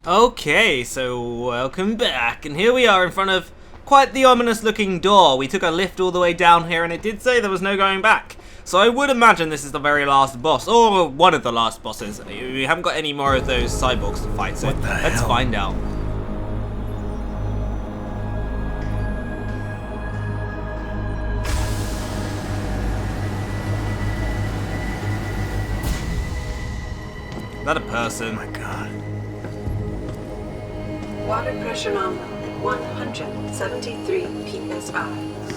Okay, so welcome back, and here we are in front of quite the ominous looking door. We took a lift all the way down here and it did say there was no going back. So I would imagine this is the very last boss, or one of the last bosses. We haven't got any more of those cyborgs to fight, so let's find out. Is that a person? Oh my god. Water pressure nominal at 173 psi.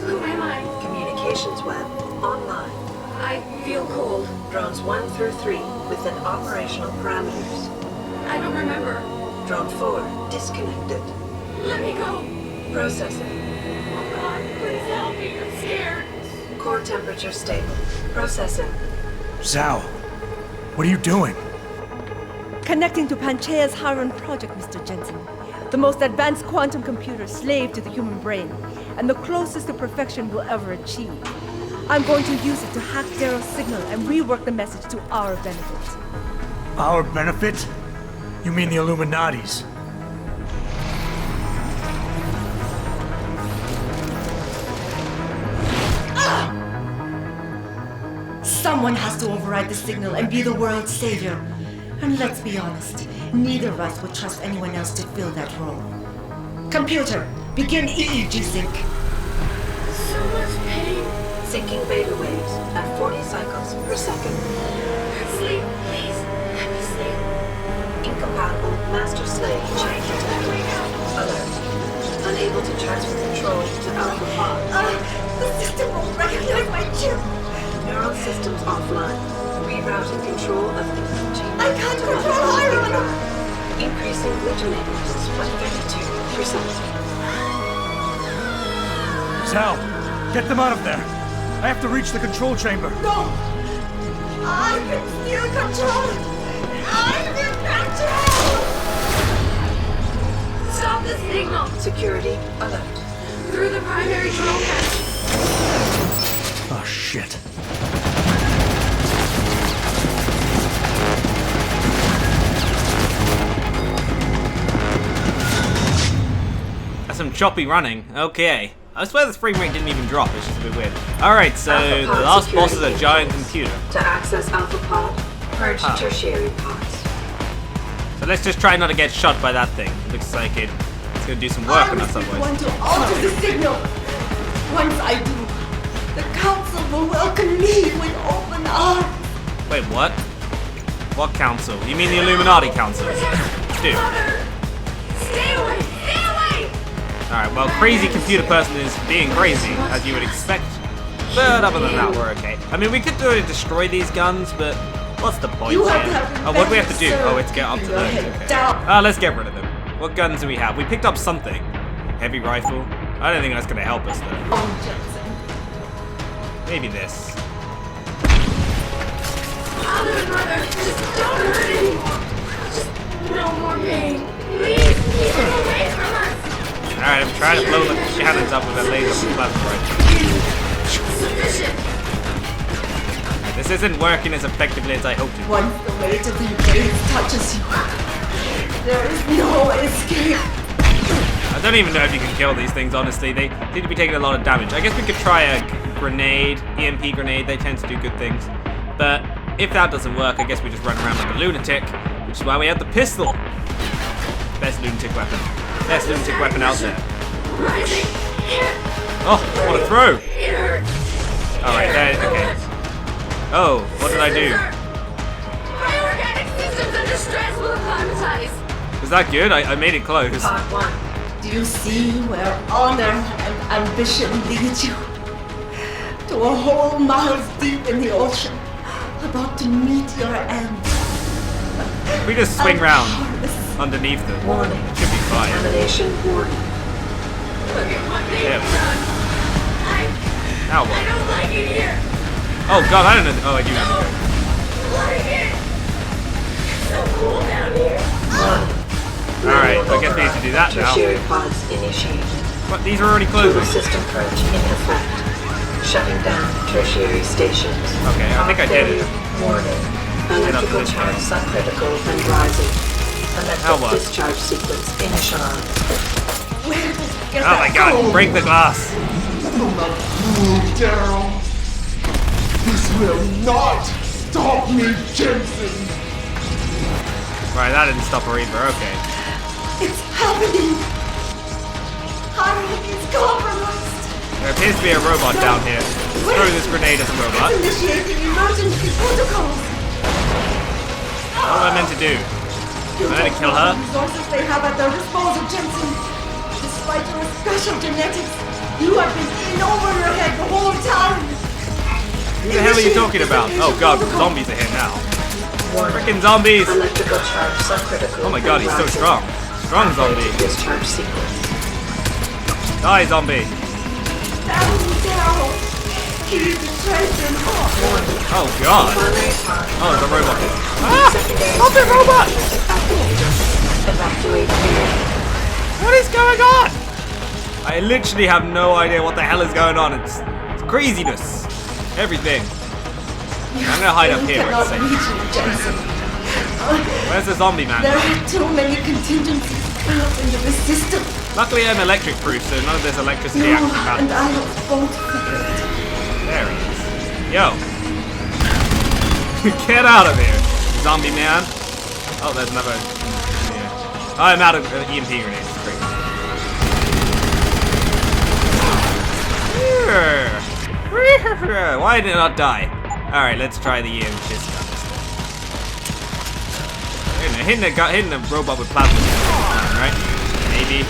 Who am I? Communications web online. I feel cold. Drones 1 through 3 within operational parameters. I don't remember. Drone 4 disconnected. Let me go. Processing. Oh God, please help me. I'm scared. Core temperature stable. Processing. Zhao, what are you doing? Connecting to Panchaea's Haron project, Mr. Jensen. The most advanced quantum computer slave to the human brain, and the closest to perfection we'll ever achieve. I'm going to use it to hack Darrow's signal and rework the message to our benefit. Our benefit? You mean the Illuminati's? Someone has to override the signal and be the world's savior. And let's be honest, neither of us would trust anyone else to fill that role. Computer, begin EEG sync. So much pain. Syncing beta waves at 40 cycles per second. Sleep, please. Let me sleep. Incompatible master slave chain detected. Alert. Unable to transfer control to Alpha Pod. The system won't recognize my chip. Neural systems offline. Rerouting control of the chain. I can't control Haron. Increasing glitchinators by 32%. Zhao, get them out of there. I have to reach the control chamber. No! I can still control it. I'm in control! Stop the signal. Security alert. Through the primary drone hatch. Oh shit. That's some choppy running. Okay. I swear this frame rate didn't even drop, it's just a bit weird. Alright, so the last boss is a giant computer. To access Alpha Pod, purge tertiary pods. So let's just try not to get shot by that thing. It looks like it's gonna do some work on us I otherwise. want to alter the signal. Once I do, the council will welcome me with open arms. Wait, what? What council? You mean the Illuminati council? Dude. Mother! Stay away! Stay away! Alright, well, crazy computer person is being crazy, as you would expect. But other than that, we're okay. I mean, we could go and destroy these guns, but what's the point? You have to have Oh, what do we have to do? sir. Oh, it's get up to Keep your those. head Okay. down. Let's get rid of them. What guns do we have? We picked up something. Heavy rifle. I don't think that's gonna help us though. Oh, Jensen. Maybe this. Mother, just don't hurt anymore. Just no more pain. Please, keep him away from us. Alright, I'm trying to blow the cannons up with a laser plasma rifle. Sufficient. This isn't working as effectively as I hoped it would. Once the weight of the gaze touches you, there is no escape. I don't even know if you can kill these things, honestly. They seem to be taking a lot of damage. I guess we could try a grenade, EMP grenade. They tend to do good things. But if that doesn't work, I guess we just run around like a lunatic, which is why we have the pistol. Best lunatic weapon. Best lunatic weapon out there. Rising. Oh, what a throw! It hurts. Alright, there, okay. Oh, what did I do? My organic systems under stress will acclimatize. Was that good? I made it close. Pod 1. Do you see where honor and ambition lead you? To a hole miles deep in the ocean, about to meet your end. We just swing round Harness. underneath them. Warning. Should be fine. Contamination warning. Look at what they've Yeah. done. Now I what? don't like it here. Oh god, I don't know. Oh, I do know. Like it. It's so cool down here. Alright, I guess we need to do that now. Tertiary pods initiated. But these are already Total closing. system purge in effect. Shutting down tertiary stations. Okay, I think I did it. Warning. up to Electrical this charge guy. subcritical and rising. Now what? Discharge sequence initialized. Where did you get Oh my god, break the glass. Daryl. This will not stop me, Jensen. Right, that didn't stop her either, okay. It's happening! Harry is compromised! There appears to be a robot down here. Let's throw this grenade at the robot. It's initiating emergency protocols! What am I meant to do? Am I meant to kill her? Resources they have at their disposal, Jensen. Despite your special genetics, you have been in over your head the whole time. Who the hell are you talking about? Oh god, zombies are here now. Freaking zombies! Electrical charge subcritical. Oh my god, he's so strong. Strong zombie. Discharge sequence. Die, zombie. Daryl, he betrayed them all. Oh god. Primary target. Oh, there's a robot. Secondary Stop it, robot! activated. Evacuate area. What is going on? I literally have no idea what the hell is going on. It's craziness. Everything. I'm gonna hide up here where it's Cannot safe. reach you, Jensen. Where's the zombie man? There are too many contingencies built into the system. Luckily I'm electric proof, so none of this electricity No, actually and matters. I won't figure it. There he is. Yo. Get out of here, zombie man. Oh, there's another. Yeah. Oh, I'm out of EMP grenades. Great. Why did it not die? Alright, let's try the EMP gun. Hitting the robot with plasma, right? Maybe.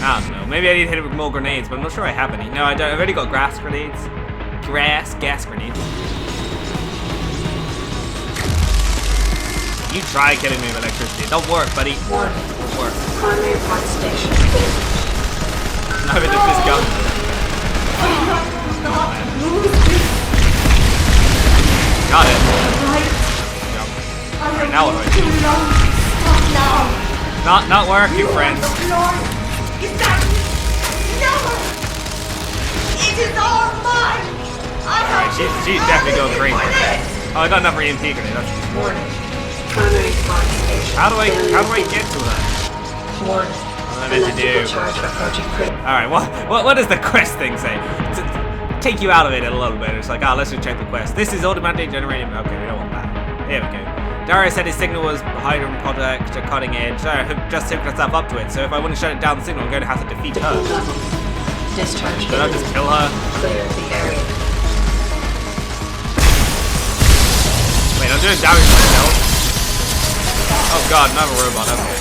I don't know. Maybe I need to hit it with more grenades, but I'm not sure I have any. No, I don't. I've already got gas grenades. Gas grenades. You try killing me with electricity. It don't work, buddy. Warning. Don't work. Primary point station. Not with this gun. Got it. Jump. Alright, now what do I do? Stop now. Not working, friends. Lord, is that no? It is all mine. I have She's definitely going crazy. Oh, I got another EMP grenade. That's Warning. Primary point station. how do I get to her? Warning. What am I meant to Electrical do? charge approaching critical. Alright, what does the quest thing say? To take you out of it a little bit. It's like, let's just check the quest. This is automatically generated. Okay, we don't want that. Here we go. Darius said his signal was hidden project a cutting edge. So I just hooked myself up to it. So if I want to shut it down the signal, I'm going to have to defeat her. Level. Discharge. Should I just kill her? Clear the area. Wait, I'm doing damage myself. Oh god, another robot. Okay.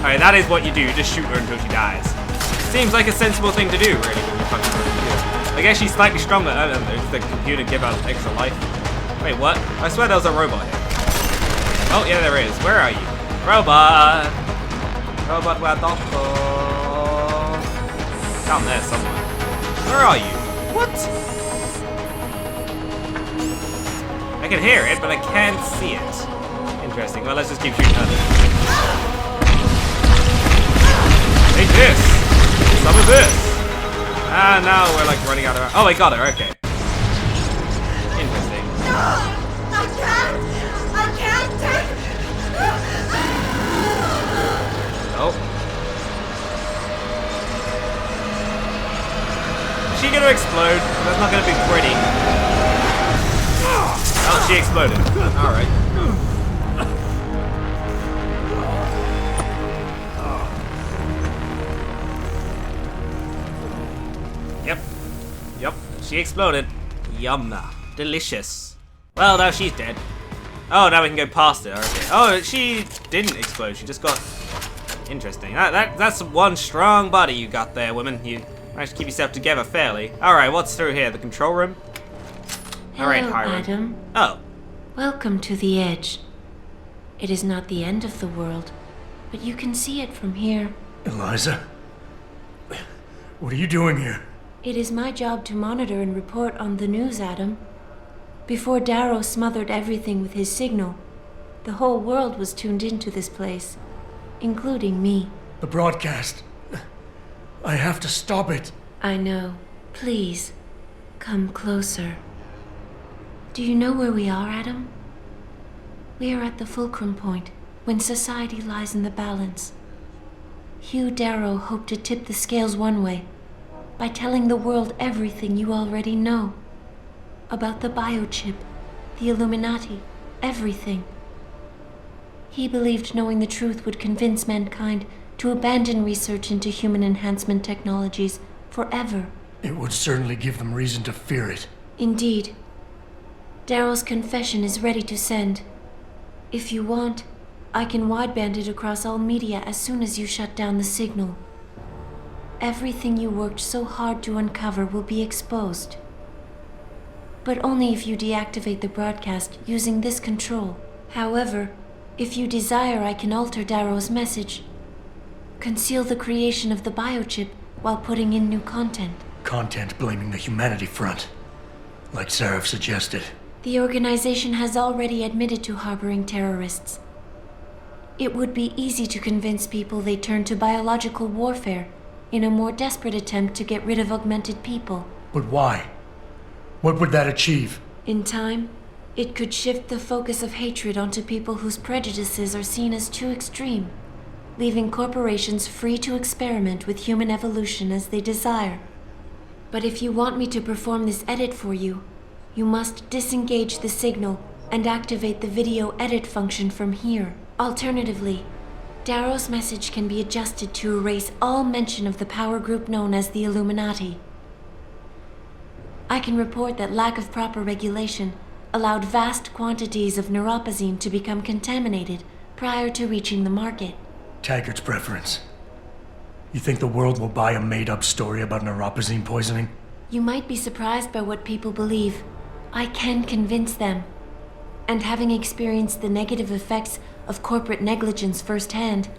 Alright, that is what you do. You just shoot her until she dies. Seems like a sensible thing to do, really, when you're fucking with a computer. I guess she's slightly stronger. I don't know, if the computer give her extra life. Wait, what? I swear there was a robot here. Oh, yeah, there is. Where are you? Robot! Robot, where the fuck? Down there somewhere. Where are you? What? I can hear it, but I can't see it. Interesting. Well, let's just keep shooting her. Take this! Some of this! Ah, now we're like running out of... Oh, I got her, okay. Interesting. I can't take. Oh. Is she gonna explode? That's not gonna be pretty. Oh, she exploded. Alright. Yep. She exploded. Yum. Delicious. Well, now she's dead. Oh, now we can go past her. Okay. Oh, she didn't explode. She just got... Interesting. That's one strong body you got there, woman. You managed to keep yourself together fairly. Alright, what's through here? The control room? Alright, Hello, Hiram. Adam. Oh. Welcome to the Edge. It is not the end of the world, but you can see it from here. Eliza? What are you doing here? It is my job to monitor and report on the news, Adam. Before Darrow smothered everything with his signal, the whole world was tuned into this place, including me. The broadcast. I have to stop it. I know. Please, come closer. Do you know where we are, Adam? We are at the fulcrum point, when society lies in the balance. Hugh Darrow hoped to tip the scales one way by telling the world everything you already know. About the biochip, the Illuminati, everything. He believed knowing the truth would convince mankind to abandon research into human enhancement technologies forever. It would certainly give them reason to fear it. Indeed. Darrow's confession is ready to send. If you want, I can wideband it across all media as soon as you shut down the signal. Everything you worked so hard to uncover will be exposed. But only if you deactivate the broadcast using this control. However, if you desire, I can alter Darrow's message. Conceal the creation of the biochip while putting in new content. Content blaming the humanity front, like Seraph suggested. The organization has already admitted to harboring terrorists. It would be easy to convince people they turn to biological warfare in a more desperate attempt to get rid of augmented people. But why? What would that achieve? In time, it could shift the focus of hatred onto people whose prejudices are seen as too extreme, leaving corporations free to experiment with human evolution as they desire. But if you want me to perform this edit for you, you must disengage the signal and activate the video edit function from here. Alternatively, Darrow's message can be adjusted to erase all mention of the power group known as the Illuminati. I can report that lack of proper regulation allowed vast quantities of neuropozyne to become contaminated prior to reaching the market. Taggart's preference. You think the world will buy a made-up story about neuropozyne poisoning? You might be surprised by what people believe. I can convince them. And having experienced the negative effects of corporate negligence firsthand,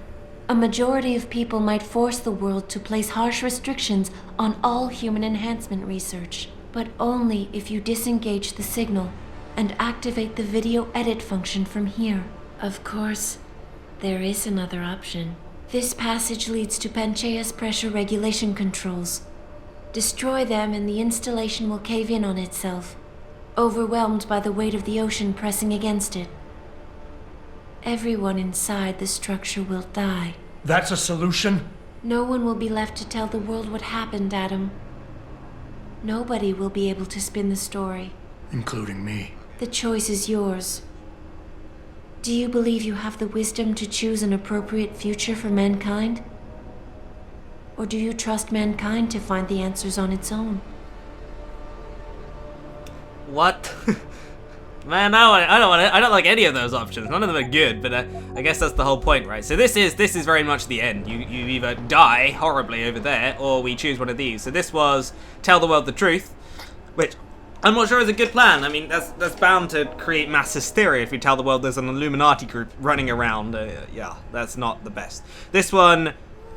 a majority of people might force the world to place harsh restrictions on all human enhancement research. But only if you disengage the signal and activate the video edit function from here. Of course, there is another option. This passage leads to Panchaea's pressure regulation controls. Destroy them and the installation will cave in on itself, overwhelmed by the weight of the ocean pressing against it. Everyone inside the structure will die. That's a solution? No one will be left to tell the world what happened, Adam. Nobody will be able to spin the story. Including me. The choice is yours. Do you believe you have the wisdom to choose an appropriate future for mankind? Or do you trust mankind to find the answers on its own? What? Man, I don't like any of those options. None of them are good, but I guess that's the whole point, right? So this is very much the end. You either die horribly over there, or we choose one of these. So this was tell the world the truth, which I'm not sure is a good plan. I mean, that's bound to create mass hysteria if you tell the world there's an Illuminati group running around. Yeah, that's not the best. This one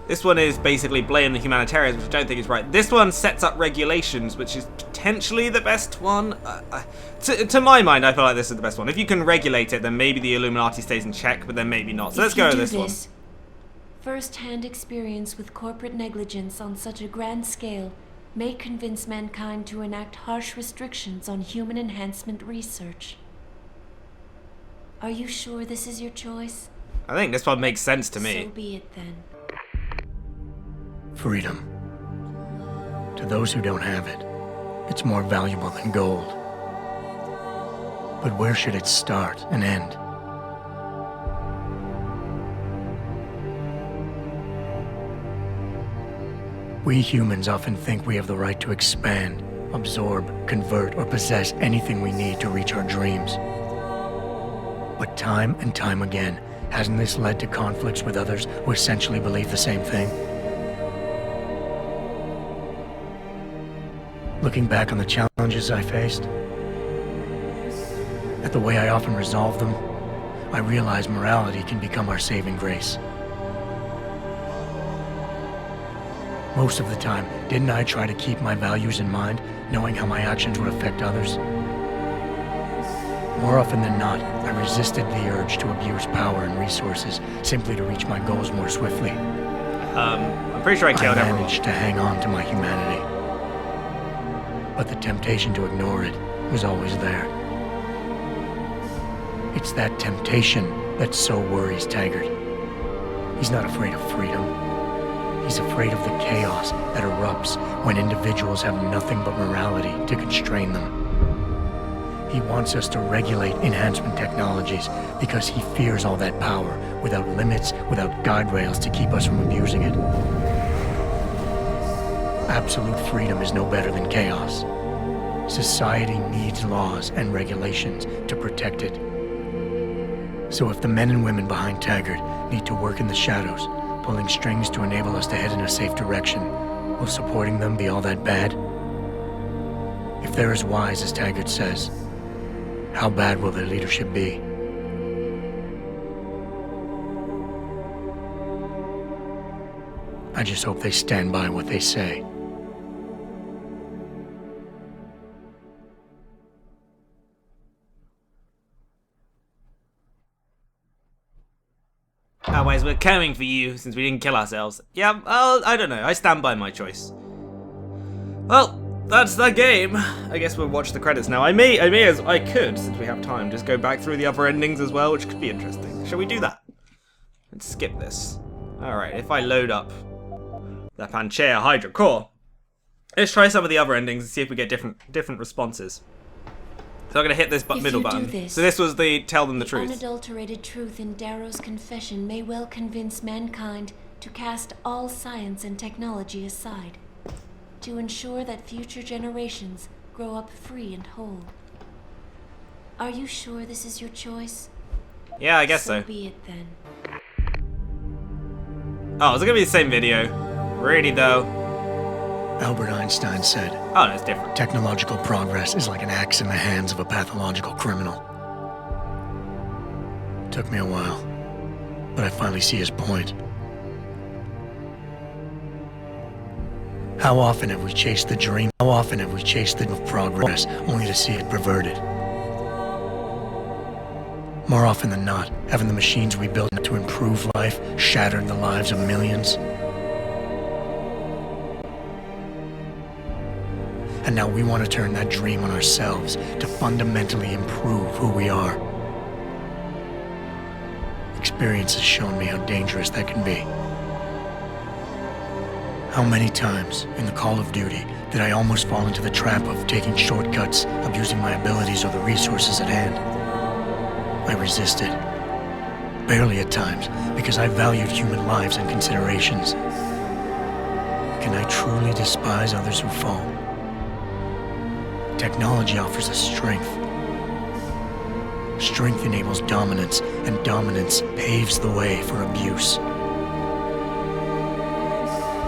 is basically blame the humanitarians, which I don't think is right. This one sets up regulations, which is potentially the best one. To my mind, I feel like this is the best one. If you can regulate it, then maybe the Illuminati stays in check, but then maybe not. So let's go with this one. First-hand experience with corporate negligence on such a grand scale may convince mankind to enact harsh restrictions on human enhancement research. Are you sure this is your choice? I think this one makes sense to me. So be it then. Freedom. To those who don't have it, it's more valuable than gold. But where should it start and end? We humans often think we have the right to expand, absorb, convert, or possess anything we need to reach our dreams. But time and time again, hasn't this led to conflicts with others who essentially believe the same thing? Looking back on the challenges I faced, at the way I often resolve them, I realize morality can become our saving grace. Most of the time, didn't I try to keep my values in mind, knowing how my actions would affect others? More often than not, I resisted the urge to abuse power and resources simply to reach my goals more swiftly. I'm pretty sure I killed everyone. I managed to hang on to my humanity. But the temptation to ignore it was always there. It's that temptation that so worries Taggart. He's not afraid of freedom. He's afraid of the chaos that erupts when individuals have nothing but morality to constrain them. He wants us to regulate enhancement technologies because he fears all that power, without limits, without guide rails to keep us from abusing it. Absolute freedom is no better than chaos. Society needs laws and regulations to protect it. So if the men and women behind Taggart need to work in the shadows, pulling strings to enable us to head in a safe direction, will supporting them be all that bad? If they're as wise as Taggart says, how bad will their leadership be? I just hope they stand by what they say. Otherwise, we're coming for you since we didn't kill ourselves. Yeah, well, I don't know. I stand by my choice. Well, that's the game. I guess we'll watch the credits now. I could, since we have time, just go back through the other endings as well, which could be interesting. Shall we do that? Let's skip this. Alright, if I load up the Panchaea Hydra core, let's try some of the other endings and see if we get different responses. So I'm going to hit this middle button. So this was the tell them the truth. Unadulterated truth in Darrow's confession may well convince mankind to cast all science and technology aside, to ensure that future generations grow up free and whole. Are you sure this is your choice? Yeah, I guess so. So be it then. Oh, is it going to be the same video? Really, though? Albert Einstein said, Oh, no, it's different. technological progress is like an axe in the hands of a pathological criminal. Took me a while, but I finally see his point. How often have we chased the dream? How often have we chased the of progress only to see it perverted? More often than not, haven't the machines we built to improve life shattered the lives of millions? And now we want to turn that dream on ourselves to fundamentally improve who we are. Experience has shown me how dangerous that can be. How many times in the Call of Duty did I almost fall into the trap of taking shortcuts, abusing my abilities or the resources at hand? I resisted. Barely at times, because I valued human lives and considerations. Can I truly despise others who fall? Technology offers us strength. Strength enables dominance, and dominance paves the way for abuse.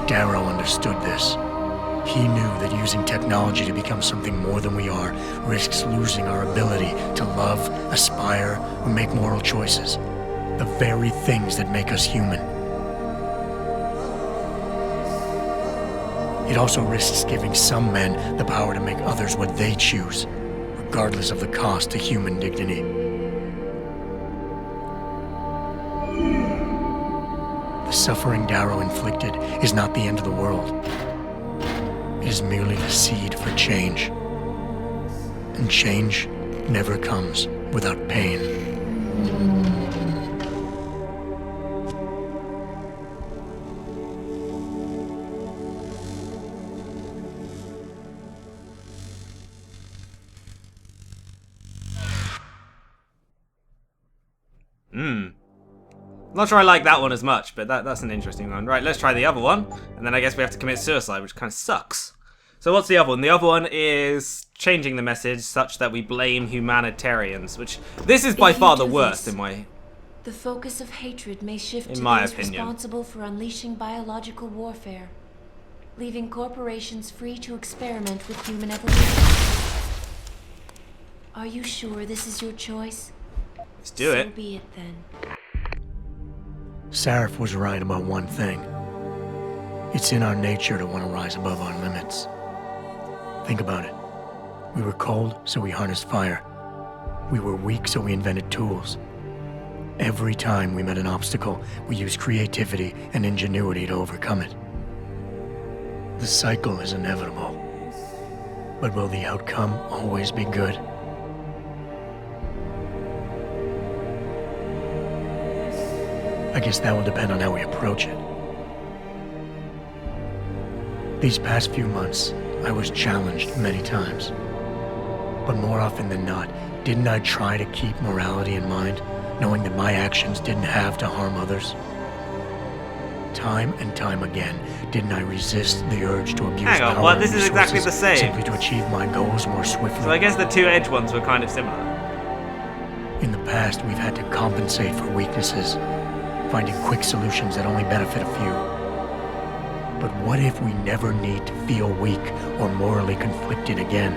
Darrow understood this. He knew that using technology to become something more than we are risks losing our ability to love, aspire, or make moral choices. The very things that make us human. It also risks giving some men the power to make others what they choose, regardless of the cost to human dignity. The suffering Darrow inflicted is not the end of the world. It is merely the seed for change. And change never comes without pain. Not sure I like that one as much, but that's an interesting one. Right, let's try the other one, and then I guess we have to commit suicide, which kind of sucks. So what's the other one? The other one is changing the message such that we blame humanitarians, which this is by far the worst in my... The focus of hatred may shift to my those opinion. responsible for unleashing biological warfare, leaving corporations free to experiment with human evolution. Are you sure this is your choice? Let's do it. So be it then. Sarif was right about one thing. It's in our nature to want to rise above our limits. Think about it. We were cold, so we harnessed fire. We were weak, so we invented tools. Every time we met an obstacle, we used creativity and ingenuity to overcome it. The cycle is inevitable. But will the outcome always be good? I guess that will depend on how we approach it. These past few months, I was challenged many times. But more often than not, didn't I try to keep morality in mind, knowing that my actions didn't have to harm others? Time and time again, didn't I resist the urge to abuse Hang on, power what? and This is exactly resources the same. simply to achieve my goals more swiftly? So I guess the two edge ones were kind of similar. In the past, we've had to compensate for weaknesses, finding quick solutions that only benefit a few. But what if we never need to feel weak or morally conflicted again?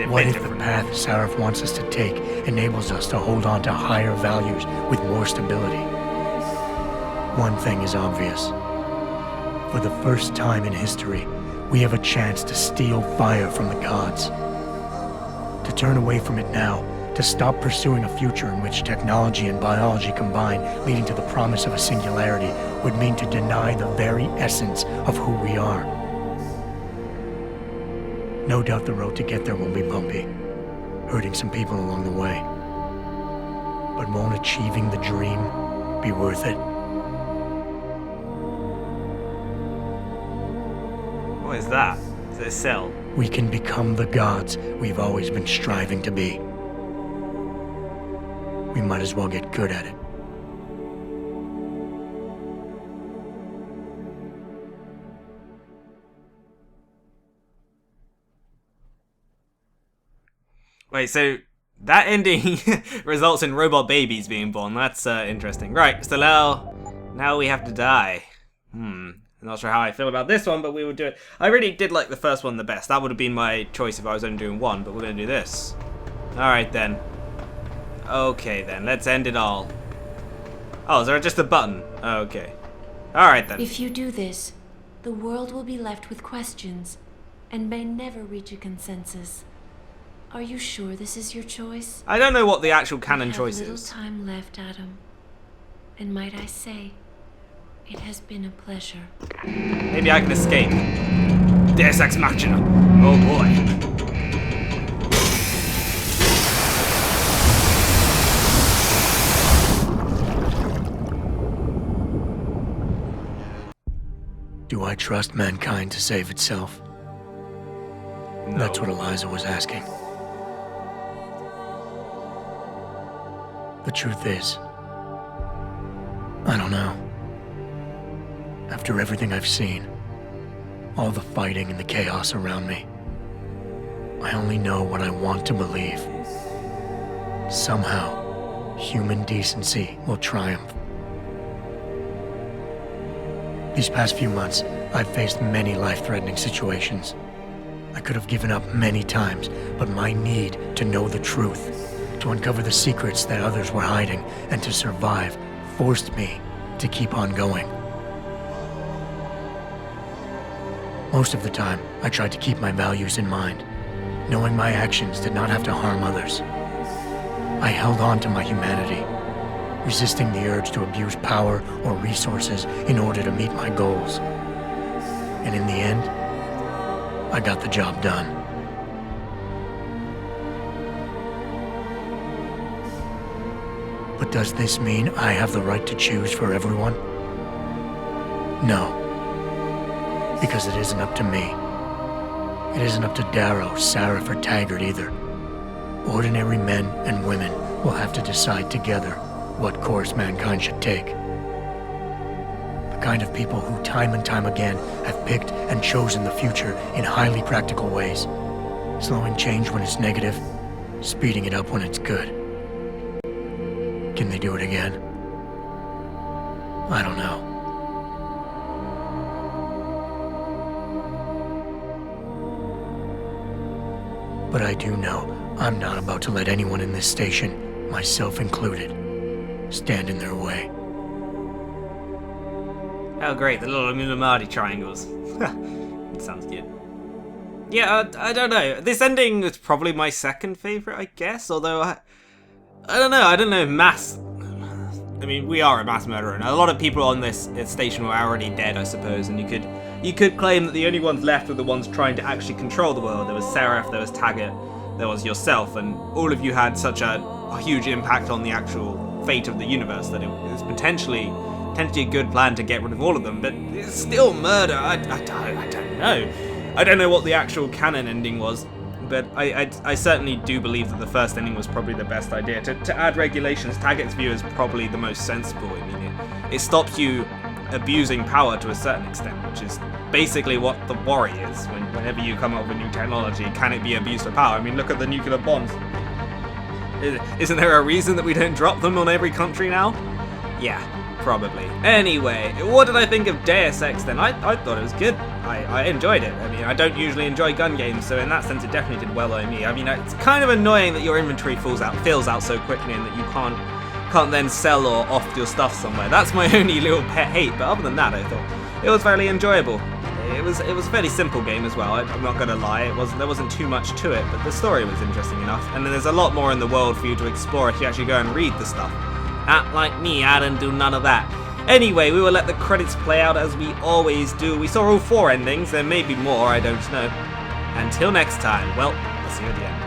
What if the path Sarif wants us to take enables us to hold on to higher values with more stability? One thing is obvious. For the first time in history, we have a chance to steal fire from the gods. To turn away from it now, to stop pursuing a future in which technology and biology combine, leading to the promise of a singularity, would mean to deny the very essence of who we are. No doubt the road to get there will be bumpy, hurting some people along the way. But won't achieving the dream be worth it? What is that? Is it a cell? We can become the gods we've always been striving to be. We might as well get good at it. Wait, so that ending results in robot babies being born. That's interesting. Right, so now we have to die. I'm not sure how I feel about this one, but we will do it. I really did like the first one the best. That would have been my choice if I was only doing one, but we're going to do this. Alright then. Okay then, let's end it all. Oh, is there just a button? Okay. Alright then. If you do this, the world will be left with questions and may never reach a consensus. Are you sure this is your choice? I don't know what the actual canon choice We have is. little time left, Adam. And might I say, it has been a pleasure. Maybe I can escape. Deus Ex Machina. Oh boy. Do I trust mankind to save itself? No. That's what Eliza was asking. The truth is, I don't know. After everything I've seen, all the fighting and the chaos around me, I only know what I want to believe. Somehow, human decency will triumph. These past few months, I've faced many life-threatening situations. I could have given up many times, but my need to know the truth, to uncover the secrets that others were hiding, and to survive, forced me to keep on going. Most of the time, I tried to keep my values in mind, knowing my actions did not have to harm others. I held on to my humanity, resisting the urge to abuse power or resources in order to meet my goals. And in the end, I got the job done. But does this mean I have the right to choose for everyone? No. Because it isn't up to me. It isn't up to Darrow, Sarif, or Taggart either. Ordinary men and women will have to decide together what course mankind should take. The kind of people who time and time again have picked and chosen the future in highly practical ways, slowing change when it's negative, speeding it up when it's good. Can they do it again? I don't know. But I do know I'm not about to let anyone in this station, myself included, stand in their way. Oh great, the little Illuminati triangles. That sounds good. Yeah, I don't know. This ending is probably my second favourite, I guess, although I don't know if mass... I mean, we are a mass murderer, and a lot of people on this station were already dead, I suppose, and you could claim that the only ones left were the ones trying to actually control the world. There was Sarif, there was Taggart, there was yourself, and all of you had such a huge impact on the actual fate of the universe, that it was potentially a good plan to get rid of all of them, but it's still murder. I don't know. I don't know what the actual canon ending was, but I certainly do believe that the first ending was probably the best idea. To add regulations, Taggart's view is probably the most sensible. I mean, it stops you abusing power to a certain extent, which is basically what the worry is. Whenever you come up with new technology, can it be abused for power? I mean, look at the nuclear bombs. Isn't there a reason that we don't drop them on every country now? Yeah, probably. Anyway, what did I think of Deus Ex then? I thought it was good. I enjoyed it. I mean, I don't usually enjoy gun games, so in that sense it definitely did well by me. I mean, it's kind of annoying that your inventory fills out so quickly and that you can't then sell or off your stuff somewhere. That's my only little pet hate, but other than that, I thought it was fairly enjoyable. It was a fairly simple game as well. I'm not gonna lie. There wasn't too much to it, but the story was interesting enough. And then there's a lot more in the world for you to explore if you actually go and read the stuff. Not like me, I didn't do none of that. Anyway, we will let the credits play out as we always do. We saw all 4 endings. There may be more, I don't know. Until next time, well, I'll see you at the end.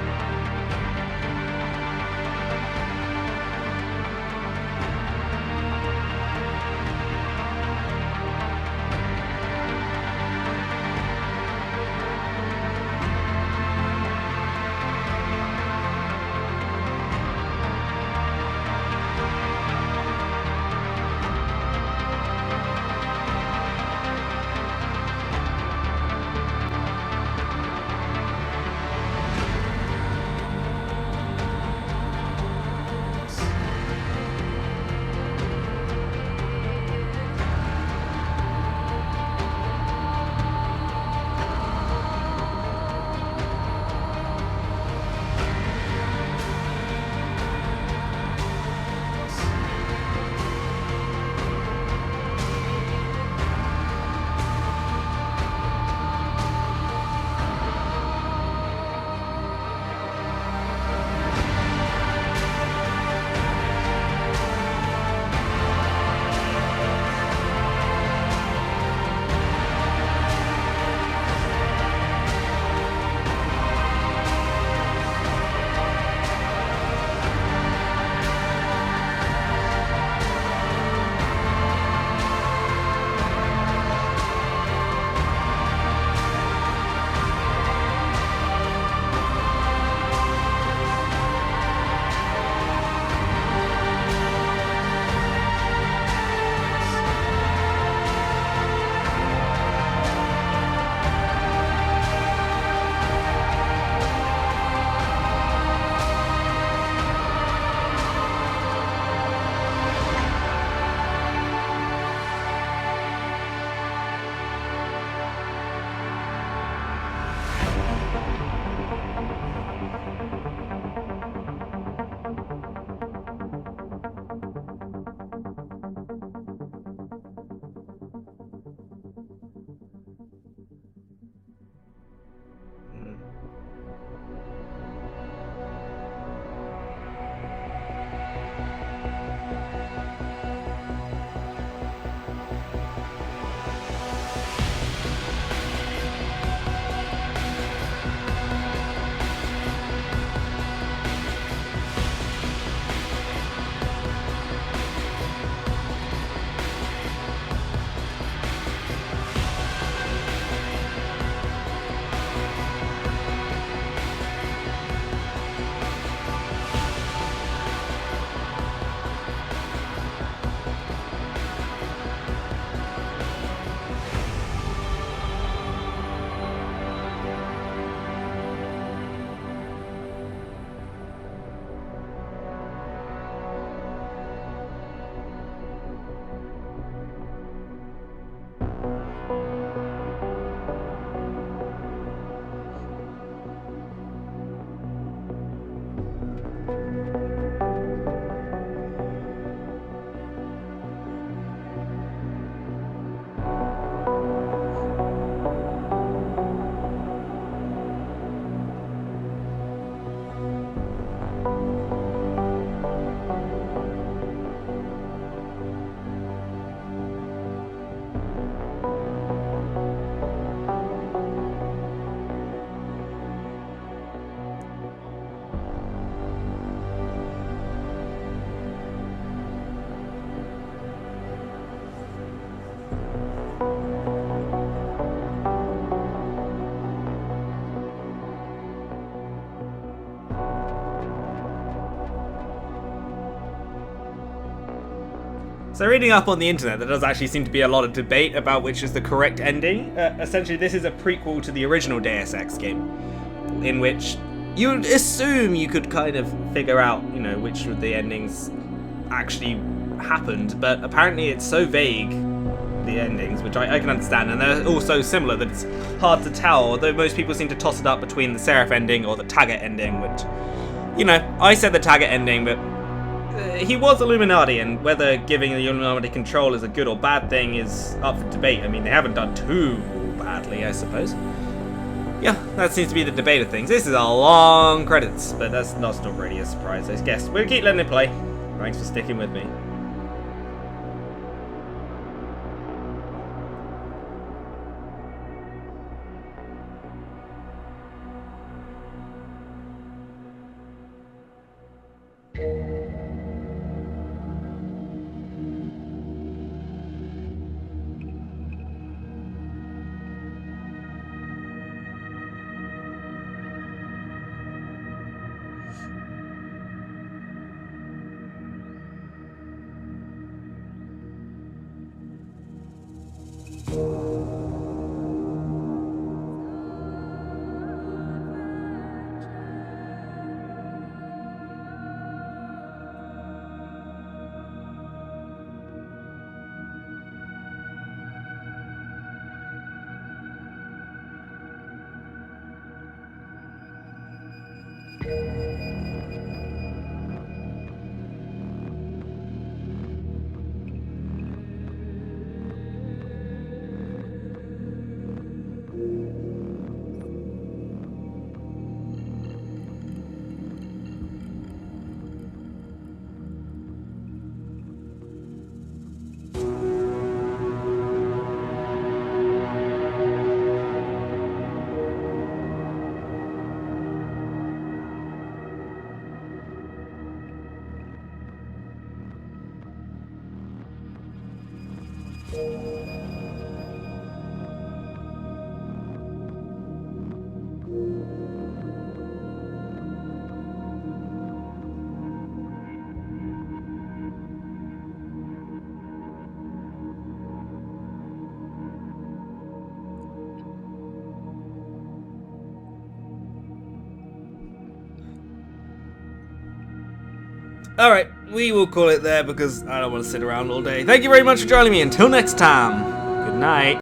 So reading up on the internet, there does actually seem to be a lot of debate about which is the correct ending. Essentially, this is a prequel to the original Deus Ex game, in which you'd assume you could kind of figure out, you know, which of the endings actually happened, but apparently it's so vague, the endings, which I can understand, and they're all so similar that it's hard to tell, although most people seem to toss it up between the Seraph ending or the Taggart ending, which, you know, I said the Taggart ending, but he was Illuminati, and whether giving the Illuminati control is a good or bad thing is up for debate. I mean, they haven't done too badly, I suppose. Yeah, that seems to be the debate of things. This is a long credits, but that's not really a surprise, I guess. We'll keep letting it play. Thanks for sticking with me. Alright, we will call it there because I don't want to sit around all day. Thank you very much for joining me. Until next time, good night.